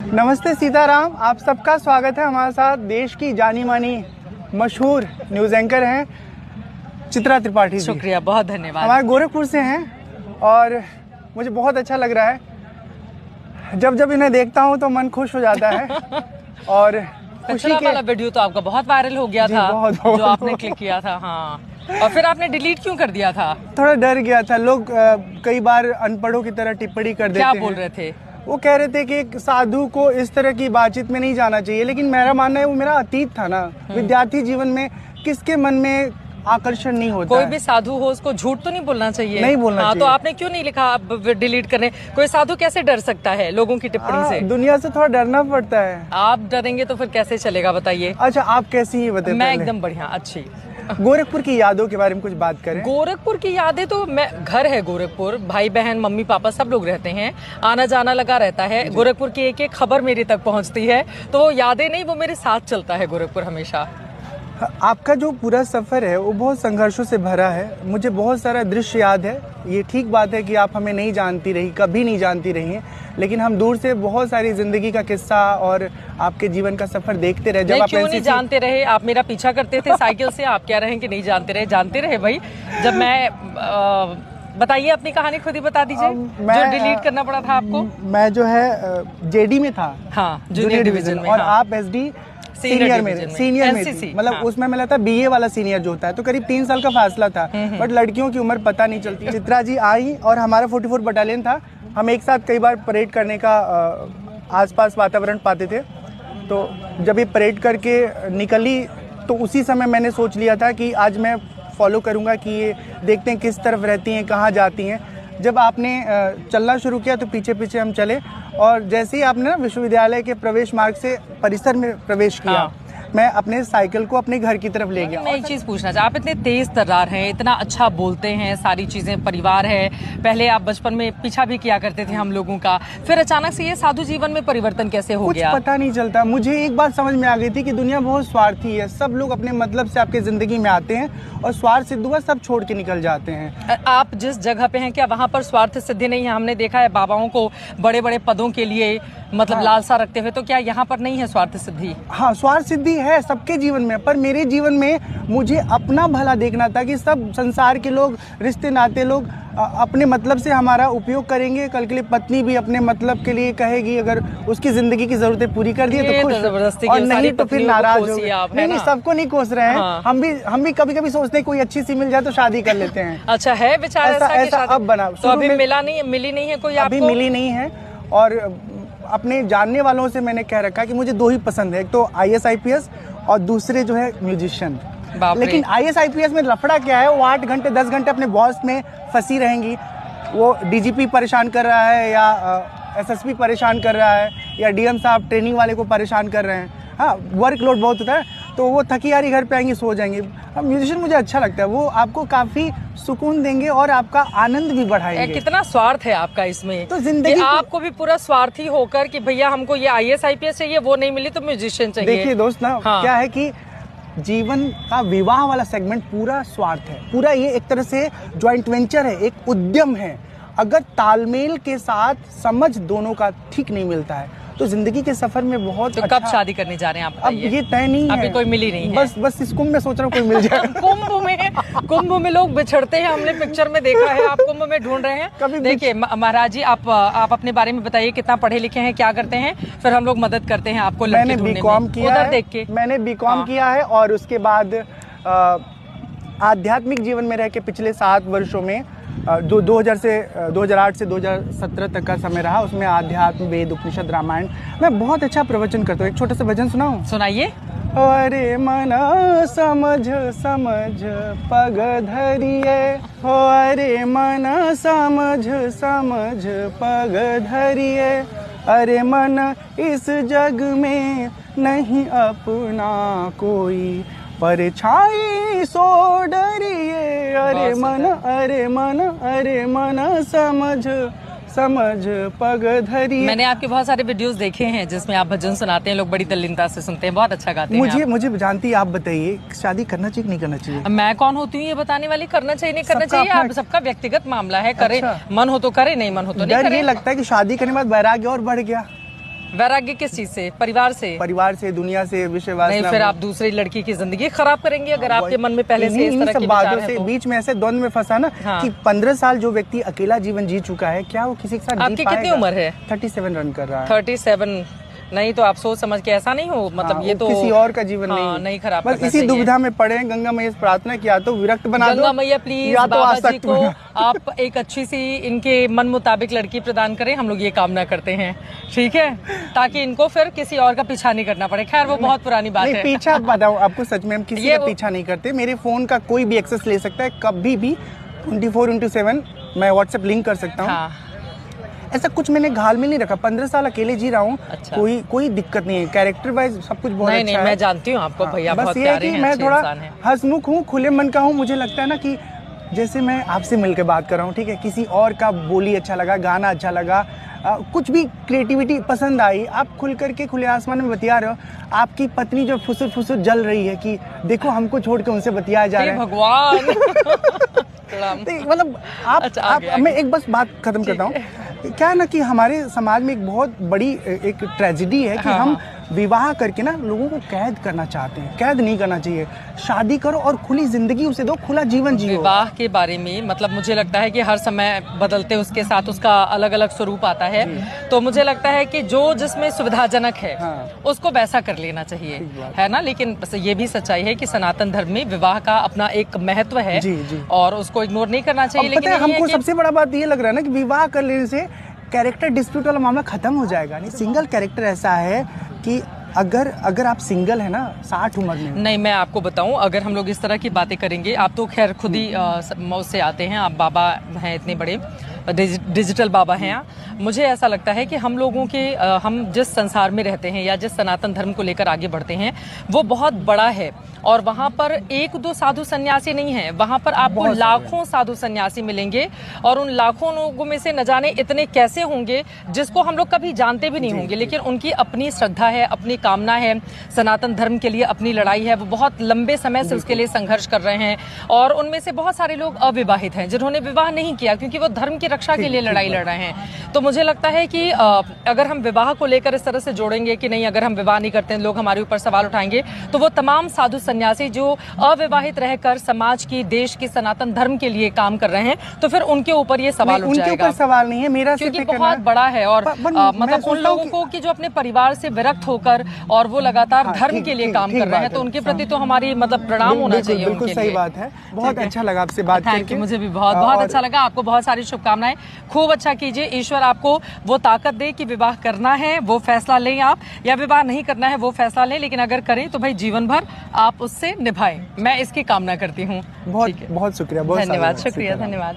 नमस्ते सीताराम, आप सबका स्वागत है हमारे साथ। देश की जानी मानी मशहूर न्यूज़ एंकर हैं चित्रा त्रिपाठी जी। शुक्रिया, बहुत धन्यवाद। हमारे गोरखपुर से हैं और मुझे बहुत अच्छा लग रहा है। जब जब इन्हें देखता हूं तो मन खुश हो जाता है। और खुशी के वाला वीडियो तो आपका बहुत वायरल हो गया था, जो आपने क्लिक किया था। हाँ, और फिर आपने डिलीट क्यों कर दिया था? थोड़ा डर गया था। लोग कई बार अनपढ़ों की तरह टिप्पणी कर देते हैं। क्या बोल रहे थे? वो कह रहे थे कि एक साधु को इस तरह की बातचीत में नहीं जाना चाहिए, लेकिन मेरा मानना है वो मेरा अतीत था ना। विद्यार्थी जीवन में किसके मन में आकर्षण नहीं होता? कोई भी साधु हो उसको झूठ तो नहीं बोलना चाहिए। नहीं बोलना चाहिए। तो आपने क्यों नहीं लिखा अब डिलीट करने? कोई साधु कैसे डर सकता है लोगों की टिप्पणी से? दुनिया से थोड़ा डरना पड़ता है। आप डरेंगे तो फिर कैसे चलेगा, बताइए। अच्छा, आप कैसी हैं बताइए? मैं एकदम बढ़िया, अच्छी। गोरखपुर की यादों के बारे में कुछ बात करें। गोरखपुर की यादें तो मैं, घर है गोरखपुर, भाई बहन मम्मी पापा सब लोग रहते हैं, आना जाना लगा रहता है। गोरखपुर की एक एक खबर मेरे तक पहुंचती है, तो यादें नहीं, वो मेरे साथ चलता है गोरखपुर हमेशा। आपका जो पूरा सफ़र है वो बहुत संघर्षों से भरा है। मुझे बहुत सारा दृश्य याद है। ये ठीक बात है कि आप हमें नहीं जानती रही, कभी नहीं जानती रही हैं, लेकिन हम दूर से बहुत सारी जिंदगी का किस्सा और आपके जीवन का सफर देखते रहे। जब आप क्यों नहीं जानते रहे? आप मेरा पीछा करते थे साइकिल से, आप क्या रहे कि नहीं जानते रहे? जानते रहे भाई। जब मैं बताइए अपनी कहानी, खुद ही बता दीजिए। जो डिलीट करना पड़ा था आपको? मैं जो है जेडी में था। हाँ, जूनियर डिवीजन में। और आप एसडी सीनियर में मतलब हाँ। उसमें मिला था बीए वाला सीनियर जो होता है, तो करीब 3 साल का फासला था। बट लड़कियों की उम्र पता नहीं चलती। चित्रा जी आई और हमारा 44 बटालियन था। हम एक साथ कई बार परेड करने का आसपास वातावरण पाते थे। तो जब ये परेड करके निकली तो उसी समय मैंने सोच लिया था कि आज मैं फॉलो करूँगा कि ये देखते हैं किस तरफ रहती हैं, कहाँ जाती हैं। जब आपने चलना शुरू किया तो पीछे पीछे हम चले, और जैसे ही आपने ना विश्वविद्यालय के प्रवेश मार्ग से परिसर में प्रवेश किया, हाँ। मैं अपने साइकिल को अपने घर की तरफ ले गया। मैं एक चीज पूछना चाहता, आप इतने तेज तर्रार हैं, इतना अच्छा बोलते हैं, सारी चीजें, परिवार है, पहले आप बचपन में पीछा भी किया करते थे हम लोगों का, फिर अचानक से ये साधु जीवन में परिवर्तन कैसे हो गया? कुछ पता नहीं चलता। मुझे एक बात समझ में आ गई थी कि दुनिया बहुत स्वार्थी है। सब लोग अपने मतलब से आपके जिंदगी में आते हैं और स्वार्थ सिद्ध हुआ सब छोड़ के निकल जाते हैं। आप जिस जगह पे हैं क्या वहाँ पर स्वार्थ सिद्धि नहीं है? हमने देखा है बाबाओं को बड़े बड़े पदों के लिए मतलब हाँ। लालसा रखते हुए, तो क्या यहाँ पर नहीं है स्वार्थ सिद्धि? हाँ, स्वार्थ सिद्धि है सबके जीवन में, पर मेरे जीवन में मुझे अपना भला देखना था कि सब संसार के लोग, रिश्ते नाते लोग अपने मतलब से हमारा उपयोग करेंगे। कल के लिए पत्नी भी अपने मतलब के लिए कहेगी, अगर उसकी जिंदगी की जरूरतें पूरी कर दी तो खुश, और नहीं तो फिर नाराज हो। नहीं, सबको नहीं कोस रहे हैं। हाँ। हम भी कभी कभी सोचते हैं कोई अच्छी सी मिल जाए तो शादी कर लेते हैं। अच्छा है विचार ऐसा अब बना। तो अभी मिली नहीं है कोई? अभी मिली नहीं है। और अपने जानने वालों से मैंने कह रखा कि मुझे 2 ही पसंद है, एक तो IAS IPS और दूसरे जो है म्यूजिशियन। लेकिन IAS IPS में लफड़ा क्या है, वो 8 घंटे 10 घंटे अपने बॉस में फंसी रहेंगी। वो DGP परेशान कर रहा है या SSP परेशान कर रहा है या DM साहब ट्रेनिंग वाले को परेशान कर रहे हैं। हाँ, वर्कलोड बहुत होता है, तो वो थकी हारी घर पे आएंगी, सो जाएंगी। अब म्यूजिशियन मुझे अच्छा लगता है, वो आपको काफी सुकून देंगे और आपका आनंद भी बढ़ाएंगे। कितना स्वार्थ है आपका इसमें, तो जिंदगी आपको भी पूरा स्वार्थी होकर कि भैया हमको ये IAS IPS चाहिए, वो नहीं मिली तो म्यूजिशियन चाहिए। देखिए दोस्त ना, हाँ। क्या है कि जीवन का विवाह वाला सेगमेंट पूरा स्वार्थ है, पूरा ये एक तरह से जॉइंट वेंचर है, एक उद्यम है। अगर तालमेल के साथ समझ दोनों का ठीक नहीं मिलता है तो जिंदगी के सफर में बहुत तो कब शादी करने जा रहे हैं आप? अब ये तय नहीं है, अभी कोई मिली नहीं है। बस इस कुंभ में सोच रहा हूँ कोई मिल जाए। कुंभ में लोग बिछड़ते हैं, हमने पिक्चर में देखा है। आप कुंभ में ढूंढ रहे हैं? देखिए महाराज जी, आप अपने बारे में बताइए, कितना पढ़े लिखे हैं, क्या करते हैं, फिर हम लोग मदद करते हैं आपको। मैंने बीकॉम किया है, देख के मैंने बीकॉम किया है, और उसके बाद आध्यात्मिक जीवन में रह के पिछले 7 वर्षों में 2008 से 2017 तक का समय रहा। उसमें आध्यात्म, वेद, उपनिषद, रामायण, मैं बहुत अच्छा प्रवचन करता हूँ। एक छोटा सा भजन सुनाऊं? सुनाइए। अरे मना समझ समझ पग धरिए, अरे मना समझ समझ पग धरिए, अरे मन इस जग में नहीं अपना कोई, परछाई सो डरिए, अरे मन समझ समझ पग धरी। मैंने आपके बहुत सारे वीडियोस देखे हैं जिसमें आप भजन सुनाते हैं, लोग बड़ी तल्लीनता से सुनते हैं, बहुत अच्छा गाते हैं। मुझे जानती है, आप बताइए शादी करना चाहिए नहीं करना चाहिए? मैं कौन होती हूँ ये बताने वाली? करना चाहिए नहीं करना चाहिए आप सबका व्यक्तिगत मामला है। करे मन हो तो करे, नहीं मन हो तो नहीं करे। ये लगता है कि शादी करने के बाद वैराग्य और बढ़ गया। वैराग्य किस चीज से? परिवार से? परिवार से, दुनिया से, विषय वासना। नहीं, फिर आप दूसरी लड़की की जिंदगी खराब करेंगे अगर आपके मन में पहले से इस तरह के विचार हैं तो। बीच में ऐसे द्वंद में फंसा ना कि 15 साल जो व्यक्ति अकेला जीवन जी चुका है, क्या वो किसी के साथ जी पाएगा? आपकी कितनी उम्र है? 37 रन कर रहा है। 37 नहीं तो आप सोच समझ के ऐसा नहीं हो, मतलब ये तो किसी और का जीवन नहीं खराब बस इसी दुविधा में पड़े हैं। गंगा मैया से प्रार्थना किया तो विरक्त बना दो। गंगा मैया प्लीज या तो बाबा जी को आप एक अच्छी सी इनके मन मुताबिक लड़की प्रदान करें, हम लोग ये कामना करते हैं, ठीक है, ताकि इनको फिर किसी और का पीछा नहीं करना पड़े। खैर वो बहुत पुरानी बात है। पीछा बताऊं आपको, सच में हम किसी का पीछा नहीं करते। मेरे फोन का कोई भी एक्सेस ले सकता है कभी भी, 24/7 मैं व्हाट्सएप लिंक कर सकता हूँ। ऐसा कुछ मैंने घाल में नहीं रखा। 15 साल अकेले जी रहा हूँ। अच्छा। कोई दिक्कत नहीं है। कैरेक्टर वाइज सब कुछ बहुत अच्छा है। मैं जानती हूँ आपको भैया, बहुत प्यारे हैं, मैं थोड़ा हंसमुख हूँ, खुले मन का हूँ। मुझे लगता है ना कि जैसे मैं आपसे मिलकर बात कर रहा हूँ, ठीक है, किसी और का बोली अच्छा लगा, गाना अच्छा लगा, कुछ भी क्रिएटिविटी पसंद आई, आप खुल करके खुले आसमान में बतिया रहे हो। आपकी पत्नी जो फुसुर फुसुर जल रही है कि देखो हमको छोड़ के उनसे बतियाया जा रहा है। भगवान मतलब आप मैं एक बस बात खत्म करता हूँ। क्या है ना कि हमारे समाज में एक बहुत बड़ी एक ट्रेजेडी है कि हम विवाह करके ना लोगों को कैद करना चाहते हैं। कैद नहीं करना चाहिए। शादी करो और खुली जिंदगी उसे दो, खुला जीवन जियो। विवाह के बारे में मतलब मुझे लगता है कि हर समय बदलते उसके साथ उसका अलग अलग स्वरूप आता है, तो मुझे लगता है कि जो जिसमें सुविधाजनक है उसको वैसा कर लेना चाहिए, है ना। लेकिन ये भी सच्चाई है कि सनातन धर्म में विवाह का अपना एक महत्व है और उसको इग्नोर नहीं करना चाहिए। लेकिन हमको सबसे बड़ा बात ये लग रहा है ना कि विवाह कर लेने से कैरेक्टर डिस्प्यूट वाला मामला खत्म हो जाएगा। नहीं, सिंगल कैरेक्टर ऐसा है कि अगर आप सिंगल है ना 60 उम्र में। नहीं, मैं आपको बताऊं, अगर हम लोग इस तरह की बातें करेंगे, आप तो खैर खुद ही मौत से आते हैं, आप बाबा हैं इतने बड़े, डिजिटल बाबा हैं। मुझे ऐसा लगता है कि हम लोगों के हम जिस संसार में रहते हैं या जिस सनातन धर्म को लेकर आगे बढ़ते हैं वो बहुत बड़ा है और वहाँ पर एक दो साधु सन्यासी नहीं है, वहाँ पर आपको लाखों साधु सन्यासी मिलेंगे और उन लाखों लोगों में से न जाने इतने कैसे होंगे जिसको हम लोग कभी जानते भी नहीं होंगे, लेकिन उनकी अपनी श्रद्धा है, अपनी कामना है, सनातन धर्म के लिए अपनी लड़ाई है, वो बहुत लंबे समय से उसके लिए संघर्ष कर रहे हैं। और उनमें से बहुत सारे लोग अविवाहित हैं जिन्होंने विवाह नहीं किया क्योंकि वो धर्म की रक्षा के लिए लड़ाई लड़ रहे हैं। तो मुझे लगता है कि अगर हम विवाह को लेकर इस तरह से जोड़ेंगे कि नहीं, अगर हम विवाह नहीं करते हैं लोग हमारे ऊपर सवाल उठाएंगे, तो वो तमाम साधु सन्यासी जो अविवाहित रहकर समाज की, देश की, सनातन धर्म के लिए काम कर रहे हैं, तो फिर उनके ऊपर ये सवाल उठ जाएगा। उनके ऊपर सवाल नहीं है मेरा, क्योंकि बहुत बड़ा है। और मतलब उन लोगों को कि जो अपने परिवार से विरक्त होकर और वो लगातार धर्म के लिए काम कर रहे हैं, तो उनके प्रति तो हमारी मतलब प्रणाम होना चाहिए। बिल्कुल सही बात है। बहुत अच्छा लगा आपसे बात करके। मुझे भी बहुत बहुत अच्छा लगा। आपको बहुत सारी शुभकामनाएं। खूब अच्छा कीजिए, ईश्वर आपको वो ताकत दे कि विवाह करना है वो फैसला लें आप, या विवाह नहीं करना है वो फैसला लें, लेकिन अगर करें तो भाई जीवन भर आप उससे निभाएं। मैं इसकी कामना करती हूँ। बहुत शुक्रिया, बहुत धन्यवाद, शुक्रिया, धन्यवाद।